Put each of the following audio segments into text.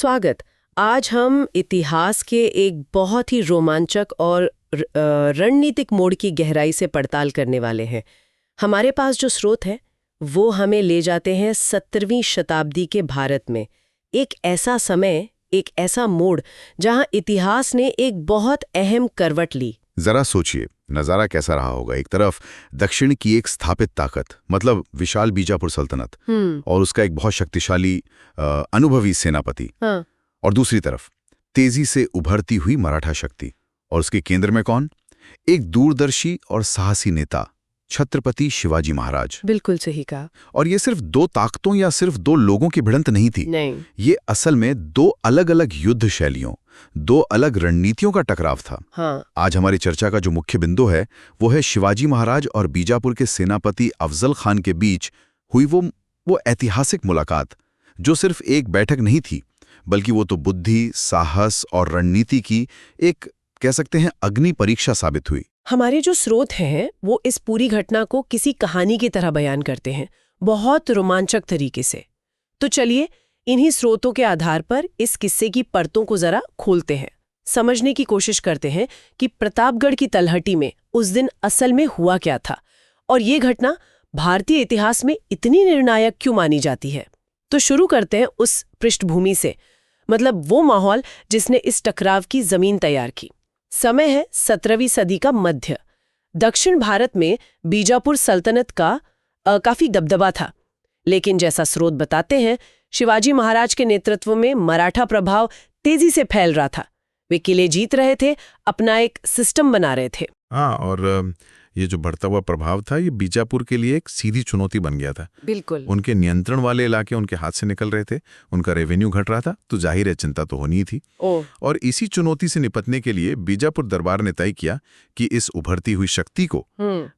स्वागत। आज हम इतिहास के एक बहुत ही रोमांचक और रणनीतिक मोड़ की गहराई से पड़ताल करने वाले हैं। हमारे पास जो स्रोत है वो हमें ले जाते हैं 17वीं शताब्दी के भारत में। एक ऐसा समय, एक ऐसा मोड़ जहां इतिहास ने एक बहुत अहम करवट ली। जरा सोचिए, नजारा कैसा रहा होगा। एक तरफ दक्षिण की एक स्थापित ताकत, मतलब विशाल बीजापुर सल्तनत और उसका एक बहुत शक्तिशाली अनुभवी सेनापति, और दूसरी तरफ तेजी से उभरती हुई मराठा शक्ति। और उसके केंद्र में कौन? एक दूरदर्शी और साहसी नेता, छत्रपति शिवाजी महाराज। बिल्कुल सही कहा। और ये सिर्फ दो ताकतों या सिर्फ दो लोगों की भिड़ंत नहीं थी। नहीं, ये असल में दो अलग-अलग युद्ध शैलियों, दो अलग रणनीतियों का टकराव था। हाँ। आज हमारी चर्चा का जो मुख्य बिंदु है वो है शिवाजी महाराज और बीजापुर के सेनापति अफजल खान के बीच हुई वो ऐतिहासिक मुलाकात, जो सिर्फ एक बैठक नहीं थी, बल्कि वो तो बुद्धि, साहस और रणनीति की एक, कह सकते हैं, अग्नि परीक्षा साबित हुई। हमारे जो स्रोत हैं वो इस पूरी घटना को किसी कहानी की तरह बयान करते हैं, बहुत रोमांचक तरीके से। तो चलिए इन्हीं स्रोतों के आधार पर इस किस्से की परतों को जरा खोलते हैं, समझने की कोशिश करते हैं कि प्रतापगढ़ की तलहटी में उस दिन असल में हुआ क्या था और ये घटना भारतीय इतिहास में इतनी निर्णायक क्यों मानी जाती है। तो शुरू करते हैं उस पृष्ठभूमि से, मतलब वो माहौल जिसने इस टकराव की जमीन तैयार की। समय है 17वीं सदी का मध्य। दक्षिण भारत में बीजापुर सल्तनत का काफी दबदबा था, लेकिन जैसा स्रोत बताते हैं, शिवाजी महाराज के नेतृत्व में मराठा प्रभाव तेजी से फैल रहा था। वे किले जीत रहे थे, अपना एक सिस्टम बना रहे थे। हाँ, और ये जो बढ़ता हुआ प्रभाव था, ये बीजापुर के लिए एक सीधी चुनौती बन गया था। बिल्कुल। उनके नियंत्रण वाले इलाके उनके हाथ से निकल रहे थे, उनका रेवेन्यू घट रहा था, तो जाहिर है चिंता तो होनी ही थी। और इसी चुनौती से निपटने के लिए बीजापुर दरबार ने तय किया कि इस उभरती हुई शक्ति को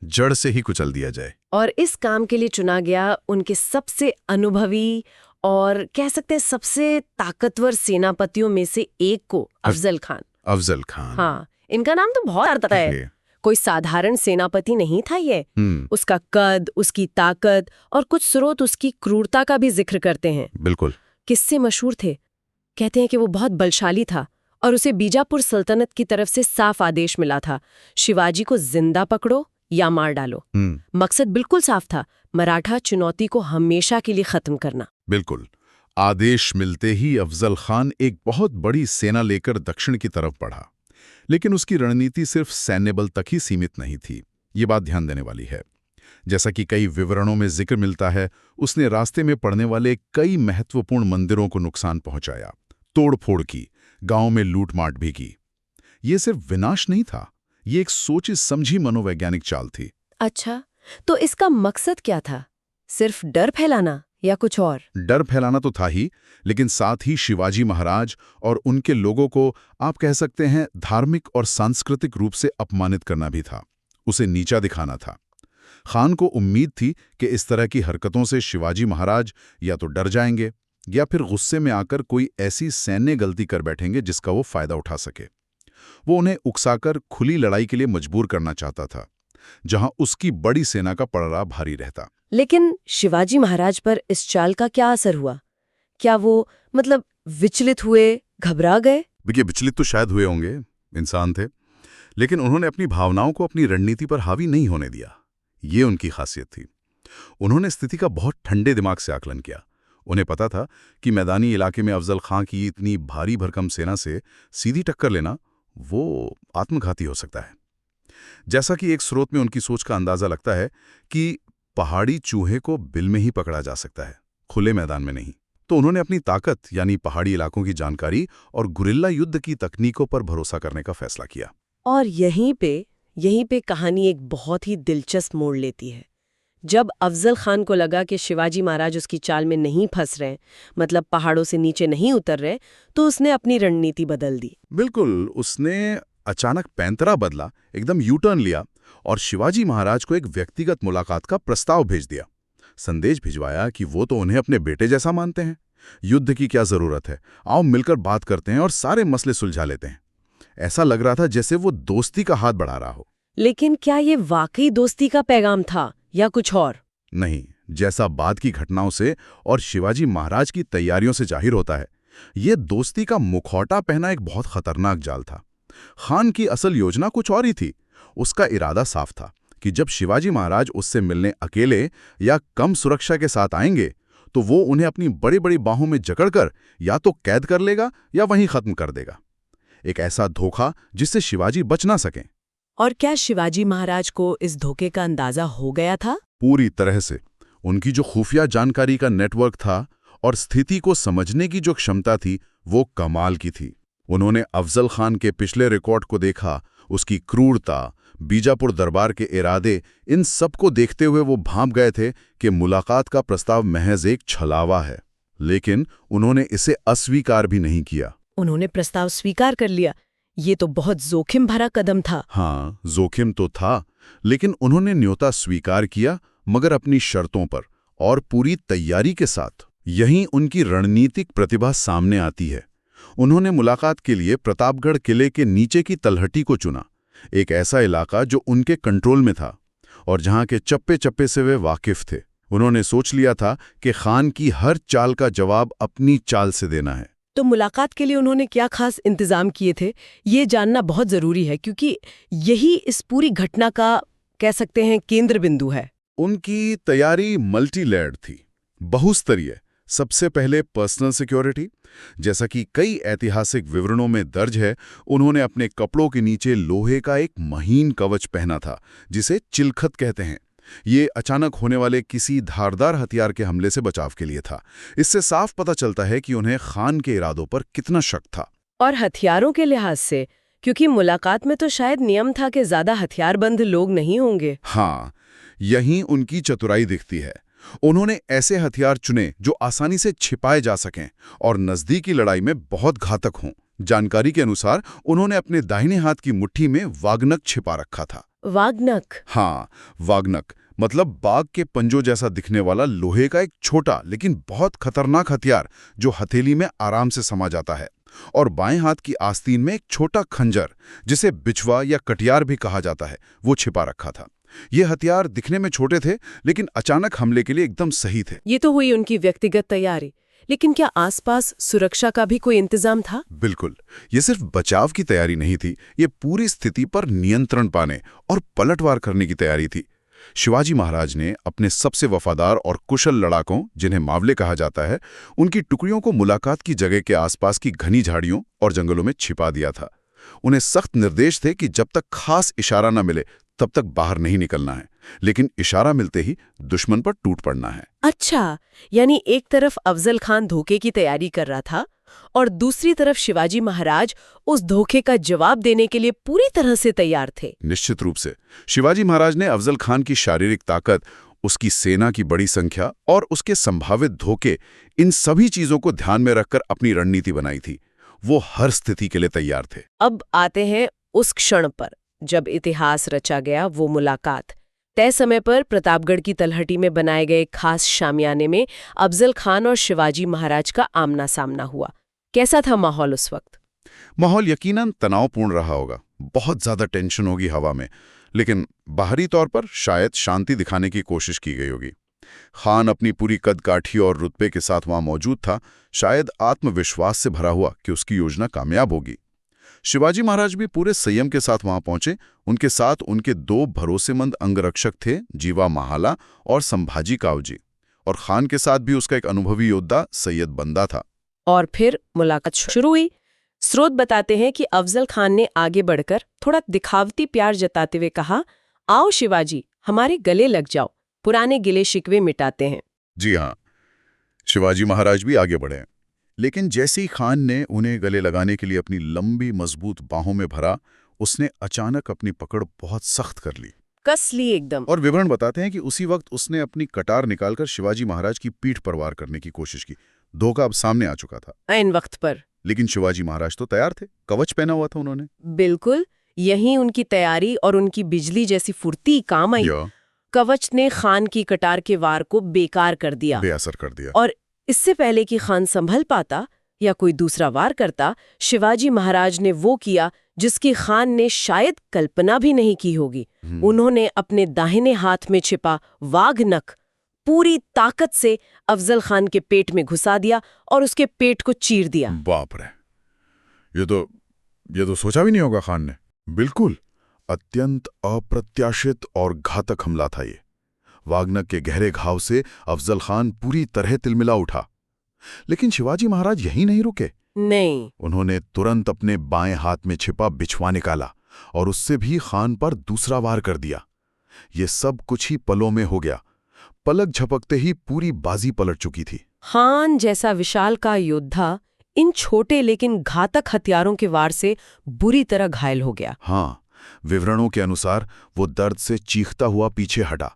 जड़ से ही कुचल दिया जाए। और इस काम के लिए चुना गया उनके सबसे अनुभवी और कह सकते हैं सबसे ताकतवर सेनापतियों में से एक को, अफजल खान। अफजल खान, हाँ, इनका नाम तो बहुत आता है। कोई साधारण सेनापति नहीं था ये। उसका कद, उसकी ताकत और कुछ स्रोत उसकी क्रूरता का भी जिक्र करते हैं। बिल्कुल। किस्से मशहूर थे। कहते हैं कि वो बहुत बलशाली था और उसे बीजापुर सल्तनत की तरफ से साफ आदेश मिला था, शिवाजी को जिंदा पकड़ो या मार डालो। मकसद बिल्कुल साफ था, मराठा चुनौती को हमेशा के लिए खत्म करना। बिल्कुल। आदेश मिलते ही अफजल खान एक बहुत बड़ी सेना लेकर दक्षिण की तरफ बढ़ा, लेकिन उसकी रणनीति सिर्फ सैन्य बल तक ही सीमित नहीं थी। ये बात ध्यान देने वाली है। जैसा कि कई विवरणों में जिक्र मिलता है, उसने रास्ते में पड़ने वाले कई महत्वपूर्ण मंदिरों को नुकसान पहुंचाया, तोड़फोड़ की, गांव में लूटमाट भी की। ये सिर्फ विनाश नहीं था, ये एक सोची समझी मनोवैज्ञानिक चाल थी। अच्छा, तो इसका मकसद क्या था? सिर्फ डर फैलाना या कुछ और? डर फैलाना तो था ही, लेकिन साथ ही शिवाजी महाराज और उनके लोगों को, आप कह सकते हैं, धार्मिक और सांस्कृतिक रूप से अपमानित करना भी था, उसे नीचा दिखाना था। खान को उम्मीद थी कि इस तरह की हरकतों से शिवाजी महाराज या तो डर जाएंगे या फिर गुस्से में आकर कोई ऐसी सैन्य गलती कर बैठेंगे जिसका वो फायदा उठा सके। वो उन्हें उकसाकर खुली लड़ाई के लिए मजबूर करना चाहता था, जहां उसकी बड़ी सेना का पड़ाव भारी रहता। लेकिन शिवाजी महाराज पर इस चाल का क्या असर हुआ? क्या वो विचलित हुए, घबरा गए? देखिए, विचलित तो शायद हुए होंगे, इंसान थे, लेकिन उन्होंने अपनी भावनाओं को अपनी रणनीति पर हावी नहीं होने दिया। ये उनकी खासियत थी। उन्होंने स्थिति का बहुत ठंडे दिमाग से आकलन किया। उन्हें पता था कि मैदानी इलाके में अफजल खां की इतनी भारी भरकम सेना से सीधी टक्कर लेना वो आत्मघाती हो सकता है। जैसा कि एक स्रोत में उनकी सोच का अंदाजा लगता है कि पहाड़ी चूहे को बिल में ही पकड़ा जा सकता है, खुले मैदान में नहीं। तो उन्होंने अपनी ताकत, यानी पहाड़ी इलाकों की जानकारी और गुरिल्ला युद्ध की तकनीकों पर भरोसा करने का फैसला किया। और यहीं पे कहानी एक बहुत ही दिलचस्प मोड़ लेती है। जब अफजल खान को लगा कि शिवाजी महाराज उसकी चाल में नहीं फंस रहे, मतलब पहाड़ों से नीचे नहीं उतर रहे, तो उसने अपनी रणनीति बदल दी। बिल्कुल, उसने अचानक पैंतरा बदला, एकदम यू टर्न लिया और शिवाजी महाराज को एक व्यक्तिगत मुलाकात का प्रस्ताव भेज दिया। संदेश भिजवाया कि वो तो उन्हें अपने बेटे जैसा मानते हैं, युद्ध की क्या जरूरत है, आओ मिलकर बात करते हैं और सारे मसले सुलझा लेते हैं। ऐसा लग रहा था जैसे वो दोस्ती का हाथ बढ़ा रहा हो। लेकिन क्या ये वाकई दोस्ती का पैगाम था या कुछ और? नहीं, जैसा बाद की घटनाओं से और शिवाजी महाराज की तैयारियों से जाहिर होता है, ये दोस्ती का मुखौटा पहना एक बहुत खतरनाक जाल था। खान की असल योजना कुछ और ही थी। उसका इरादा साफ था कि जब शिवाजी महाराज उससे मिलने अकेले या कम सुरक्षा के साथ आएंगे तो वो उन्हें अपनी बड़ी बड़ी बाहों में जकड़कर या तो कैद कर लेगा या वहीं खत्म कर देगा। एक ऐसा धोखा जिससे शिवाजी बच ना सकें। और क्या शिवाजी महाराज को इस धोखे का अंदाजा हो गया था? पूरी तरह से। उनकी जो खुफिया जानकारी का नेटवर्क था और स्थिति को समझने की जो क्षमता थी वो कमाल की थी। उन्होंने अफजल खान के पिछले रिकॉर्ड को देखा, उसकी क्रूरता, बीजापुर दरबार के इरादे, इन सब को देखते हुए वो भांप गए थे कि मुलाकात का प्रस्ताव महज एक छलावा है। लेकिन उन्होंने इसे अस्वीकार भी नहीं किया। उन्होंने प्रस्ताव स्वीकार कर लिया। ये तो बहुत जोखिम भरा कदम था। हाँ, जोखिम तो था, लेकिन उन्होंने न्योता स्वीकार किया, मगर अपनी शर्तों पर और पूरी तैयारी के साथ। यहीं उनकी रणनीतिक प्रतिभा सामने आती है। उन्होंने मुलाकात के लिए प्रतापगढ़ किले के नीचे की तलहटी को चुना, एक ऐसा इलाका जो उनके कंट्रोल में था और जहां के चप्पे चप्पे से वे वाकिफ थे। उन्होंने सोच लिया था कि खान की हर चाल का जवाब अपनी चाल से देना है। तो मुलाकात के लिए उन्होंने क्या खास इंतजाम किए थे, ये जानना बहुत जरूरी है, क्योंकि यही इस पूरी घटना का कह सकते हैं केंद्र बिंदु है। उनकी तैयारी मल्टी लेयर्ड थी, बहुस्तरीय। सबसे पहले पर्सनल सिक्योरिटी। जैसा कि कई ऐतिहासिक विवरणों में दर्ज है, उन्होंने अपने कपड़ों के नीचे लोहे का एक महीन कवच पहना था जिसे चिलखत कहते हैं। ये अचानक होने वाले किसी धारदार हथियार के हमले से बचाव के लिए था। इससे साफ पता चलता है कि उन्हें खान के इरादों पर कितना शक था। और हथियारों के लिहाज से, क्योंकि मुलाकात में तो शायद नियम था कि ज्यादा हथियारबंद लोग नहीं होंगे। हाँ, यहीं उनकी चतुराई दिखती है। उन्होंने ऐसे हथियार चुने जो आसानी से छिपाए जा सकें और नजदीकी लड़ाई में बहुत घातक हों। जानकारी के अनुसार उन्होंने अपने दाहिने हाथ की मुट्ठी में वागनक छिपा रखा था। वागनक? हाँ, वागनक मतलब बाघ के पंजों जैसा दिखने वाला लोहे का एक छोटा लेकिन बहुत खतरनाक हथियार जो हथेली में आराम से समा जाता है। और बाएं हाथ की आस्तीन में एक छोटा खंजर, जिसे बिछवा या कटियार भी कहा जाता है, वो छिपा रखा था। ये हथियार दिखने में छोटे थे, लेकिन अचानक हमले के लिए एकदम सही थे। ये तो हुई उनकी व्यक्तिगत तैयारी, लेकिन क्या आसपास सुरक्षा का भी कोई इंतजाम था? बिल्कुल। ये सिर्फ बचाव की तैयारी नहीं थी, ये पूरी स्थिति पर नियंत्रण पाने और पलटवार करने की तैयारी थी। शिवाजी महाराज ने अपने सबसे वफादार और कुशल लड़ाकों, जिन्हें मावले कहा जाता है, उनकी टुकड़ियों को मुलाकात की जगह के आसपास की घनी झाड़ियों और जंगलों में छिपा दिया था। उन्हें सख्त निर्देश थे कि जब तक खास इशारा न मिले तब तक बाहर नहीं निकलना है, लेकिन इशारा मिलते ही दुश्मन पर टूट पड़ना है। अच्छा, यानी एक तरफ अफजल खान धोखे की तैयारी कर रहा था और दूसरी तरफ शिवाजी महाराज उस धोखे का जवाब देने के लिए पूरी तरह से तैयार थे। निश्चित रूप से। शिवाजी महाराज ने अफजल खान की शारीरिक ताकत, उसकी सेना की बड़ी संख्या और उसके संभावित धोखे, इन सभी चीजों को ध्यान में रखकर अपनी रणनीति बनाई थी। वो हर स्थिति के लिए तैयार थे। अब आते हैं उस क्षण पर जब इतिहास रचा गया, वो मुलाकात। तय समय पर प्रतापगढ़ की तलहटी में बनाए गए खास शामियाने में अफजल खान और शिवाजी महाराज का आमना सामना हुआ। कैसा था माहौल उस वक्त? माहौल यकीनन तनावपूर्ण रहा होगा। बहुत ज्यादा टेंशन होगी हवा में, लेकिन बाहरी तौर पर शायद शांति दिखाने की कोशिश की गई होगी। खान अपनी पूरी कदकाठी और रुतबे के साथ वहां मौजूद था, शायद आत्मविश्वास से भरा हुआ कि उसकी योजना कामयाब होगी। शिवाजी महाराज भी पूरे संयम के साथ वहां पहुंचे। उनके साथ उनके दो भरोसेमंद अंगरक्षक थे, जीवा महाला और संभाजी कावजी, और खान के साथ भी उसका एक अनुभवी योद्धा सैयद बंदा था। और फिर मुलाकात शुरू हुई। स्रोत बताते हैं कि अफजल खान ने आगे बढ़कर थोड़ा दिखावती प्यार जताते हुए कहा, आओ शिवाजी, हमारे गले लग जाओ, पुराने गिले शिकवे मिटाते हैं। जी हाँ, शिवाजी महाराज भी आगे बढ़े, लेकिन जैसे ही खान ने उन्हें गले लगाने के लिए अपनी लंबी मजबूत बाहों में भरा, उसने अचानक अपनी पकड़ बहुत सख्त कर ली, कस ली एकदम। और विवरण बताते हैं कि उसी वक्त उसने अपनी कटार निकालकर शिवाजी महाराज की पीठ पर वार करने की कोशिश की। धोखा अब सामने आ चुका था ऐन वक्त पर। लेकिन शिवाजी महाराज तो तैयार थे, कवच पहना हुआ था उन्होंने। बिल्कुल, यही उनकी तैयारी और उनकी बिजली जैसी फुर्ती काम आई। कवच ने खान की कटार के वार को बेकार कर दिया, बेअसर कर दिया। और इससे पहले कि खान संभल पाता या कोई दूसरा वार करता, शिवाजी महाराज ने वो किया जिसकी खान ने शायद कल्पना भी नहीं की होगी। उन्होंने अपने दाहिने हाथ में छिपा वाघनख पूरी ताकत से अफजल खान के पेट में घुसा दिया और उसके पेट को चीर दिया। बाप रे, ये तो सोचा भी नहीं होगा खान ने। बिल्कुल अत्यंत अप्रत्याशित और घातक हमला था ये। वाग्नर के गहरे घाव से अफजल खान पूरी तरह तिलमिला उठा। लेकिन शिवाजी महाराज यहीं नहीं रुके। नहीं, उन्होंने तुरंत अपने बाएं हाथ में छिपा बिछवा निकाला और उससे भी खान पर दूसरा वार कर दिया। ये सब कुछ ही पलों में हो गया। पलक झपकते ही पूरी बाजी पलट चुकी थी। खान जैसा विशालकाय योद्धा इन छोटे लेकिन घातक हथियारों के वार से बुरी तरह घायल हो गया। हाँ, विवरणों के अनुसार वो दर्द से चीखता हुआ पीछे हटा।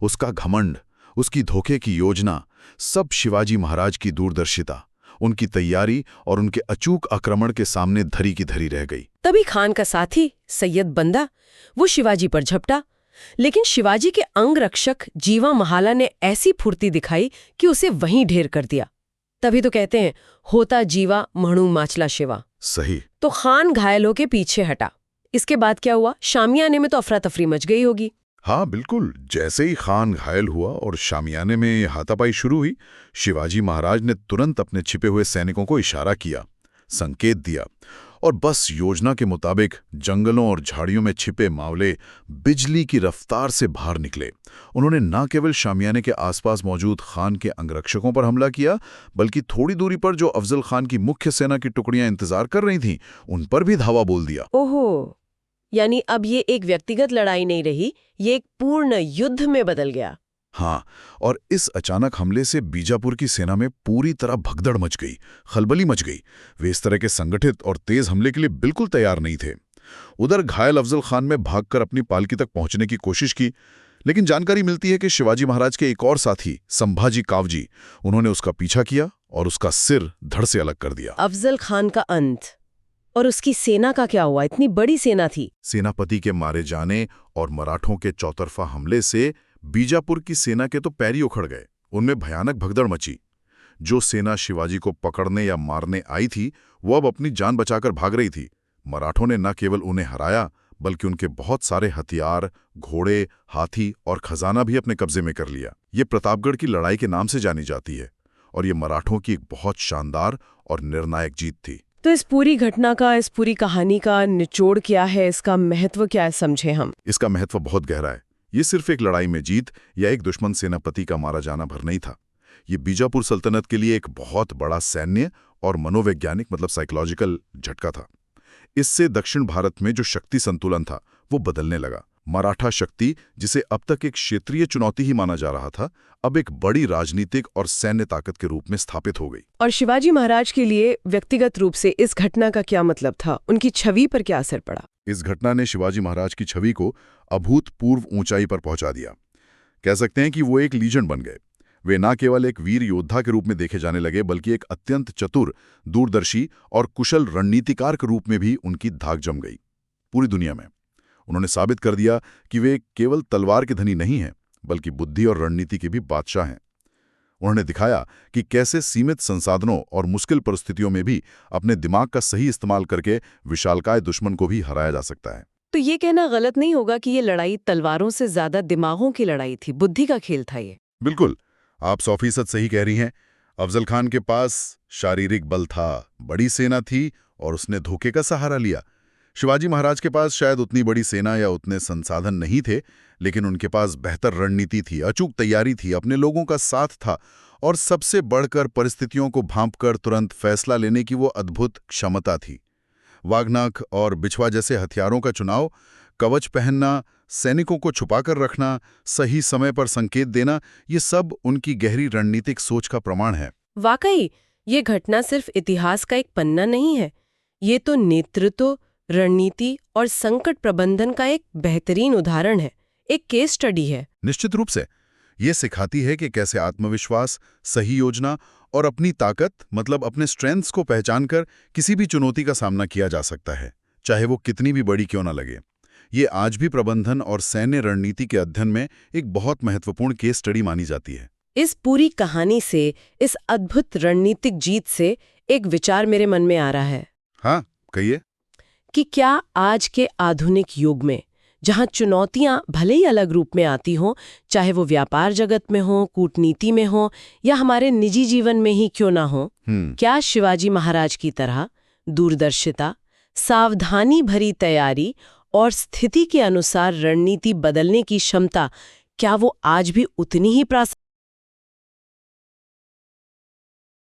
उसका घमंड, उसकी धोखे की योजना, सब शिवाजी महाराज की दूरदर्शिता, उनकी तैयारी और उनके अचूक आक्रमण के सामने धरी की धरी रह गई। तभी खान का साथी सैयद बंदा वो शिवाजी पर झपटा, लेकिन शिवाजी के अंगरक्षक जीवा महाला ने ऐसी फुर्ती दिखाई कि उसे वहीं ढेर कर दिया। तभी तो कहते हैं, होता जीवा महणु माचला शिवा। सही। तो खान घायल होके पीछे हटा। इसके बाद क्या हुआ? शामियाने में तो अफरा तफरी मच गई होगी। हाँ बिल्कुल, जैसे ही खान घायल हुआ और शामियाने में हाथापाई शुरू हुई, शिवाजी महाराज ने तुरंत अपने छिपे हुए सैनिकों को इशारा किया, संकेत दिया, और बस योजना के मुताबिक जंगलों और झाड़ियों में छिपे मावले बिजली की रफ्तार से बाहर निकले। उन्होंने न केवल शामियाने के आसपास मौजूद खान के अंगरक्षकों पर हमला किया, बल्कि थोड़ी दूरी पर जो अफजल खान की मुख्य सेना की टुकड़ियां इंतजार कर रही थीं, उन पर भी धावा बोल दिया। ओहो, यानी अब ये एक व्यक्तिगत लड़ाई नहीं रही, ये एक पूर्ण युद्ध में बदल गया। हाँ, और इस अचानक हमले से बीजापुर की सेना में पूरी तरह भगदड़ मच गई, खलबली मच गई। वे इस तरह के संगठित और तेज हमले के लिए बिल्कुल तैयार नहीं थे। उधर घायल अफजल खान में भागकर अपनी पालकी तक पहुंचने की कोशिश की, लेकिन जानकारी मिलती है कि शिवाजी महाराज के एक और साथी संभाजी कावजी, उन्होंने उसका पीछा किया और उसका सिर धड़ से अलग कर दिया। अफजल खान का अंत। और उसकी सेना का क्या हुआ? इतनी बड़ी सेना थी। सेनापति के मारे जाने और मराठों के चौतरफा हमले से बीजापुर की सेना के तो पैर ही उखड़ गए। उनमें भयानक भगदड़ मची। जो सेना शिवाजी को पकड़ने या मारने आई थी, वो अब अपनी जान बचाकर भाग रही थी। मराठों ने न केवल उन्हें हराया, बल्कि उनके बहुत सारे हथियार, घोड़े, हाथी और खजाना भी अपने कब्जे में कर लिया। ये प्रतापगढ़ की लड़ाई के नाम से जानी जाती है, और ये मराठों की एक बहुत शानदार और निर्णायक जीत थी। तो इस पूरी घटना का, इस पूरी कहानी का निचोड़ क्या है? इसका महत्व क्या है, समझे हम? इसका महत्व बहुत गहरा है। ये सिर्फ एक लड़ाई में जीत या एक दुश्मन सेनापति का मारा जाना भर नहीं था। ये बीजापुर सल्तनत के लिए एक बहुत बड़ा सैन्य और मनोवैज्ञानिक साइकोलॉजिकल झटका था। इससे दक्षिण भारत में जो शक्ति संतुलन था, वो बदलने लगा। मराठा शक्ति, जिसे अब तक एक क्षेत्रीय चुनौती ही माना जा रहा था, अब एक बड़ी राजनीतिक और सैन्य ताकत के रूप में स्थापित हो गई। और शिवाजी महाराज के लिए व्यक्तिगत रूप से इस घटना का क्या मतलब था? उनकी छवि पर क्या असर पड़ा? इस घटना ने शिवाजी महाराज की छवि को अभूतपूर्व ऊंचाई पर पहुंचा दिया। कह सकते हैं कि वो एक लीजेंड बन गए। वे न केवल एक वीर योद्धा के रूप में देखे जाने लगे, बल्कि एक अत्यंत चतुर, दूरदर्शी और कुशल रणनीतिकार के रूप में भी उनकी धाक जम गई पूरी दुनिया में। उन्होंने साबित कर दिया कि वे केवल तलवार के धनी नहीं हैं, बल्कि बुद्धि और रणनीति के भी बादशाह हैं। उन्होंने दिखाया कि कैसे सीमित संसाधनों और मुश्किल परिस्थितियों में भी अपने दिमाग का सही इस्तेमाल करके विशालकाय दुश्मन को भी हराया जा सकता है। तो ये कहना गलत नहीं होगा कि ये लड़ाई तलवारों से ज्यादा दिमागों की लड़ाई थी, बुद्धि का खेल था ये। बिल्कुल, आप 100% सही कह रही हैं। अफजल खान के पास शारीरिक बल था, बड़ी सेना थी, और उसने धोखे का सहारा लिया। शिवाजी महाराज के पास शायद उतनी बड़ी सेना या उतने संसाधन नहीं थे, लेकिन उनके पास बेहतर रणनीति थी, अचूक तैयारी थी, अपने लोगों का साथ था, और सबसे बढ़कर परिस्थितियों को भांपकर तुरंत फैसला लेने की वो अद्भुत क्षमता थी। वाग्नख और बिछवा जैसे हथियारों का चुनाव, कवच पहनना, सैनिकों को छुपाकर रखना, सही समय पर संकेत देना, ये सब उनकी गहरी रणनीतिक सोच का प्रमाण है। वाकई ये घटना सिर्फ इतिहास का एक पन्ना नहीं है, ये तो नेतृत्व, रणनीति और संकट प्रबंधन का एक बेहतरीन उदाहरण है, एक केस स्टडी है। निश्चित रूप से ये सिखाती है कि कैसे आत्मविश्वास, सही योजना और अपनी ताकत अपने स्ट्रेंथ्स को पहचानकर किसी भी चुनौती का सामना किया जा सकता है, चाहे वो कितनी भी बड़ी क्यों ना लगे। ये आज भी प्रबंधन और सैन्य रणनीति के अध्ययन में एक बहुत महत्वपूर्ण केस स्टडी मानी जाती है। इस पूरी कहानी से, इस अद्भुत रणनीतिक जीत से एक विचार मेरे मन में आ रहा है। हाँ, कहिए। कि क्या आज के आधुनिक युग में, जहां चुनौतियां भले ही अलग रूप में आती हों, चाहे वो व्यापार जगत में हो, कूटनीति में हो या हमारे निजी जीवन में ही क्यों ना हो, क्या शिवाजी महाराज की तरह दूरदर्शिता, सावधानी भरी तैयारी और स्थिति के अनुसार रणनीति बदलने की क्षमता, क्या वो आज भी उतनी ही प्रासंगिक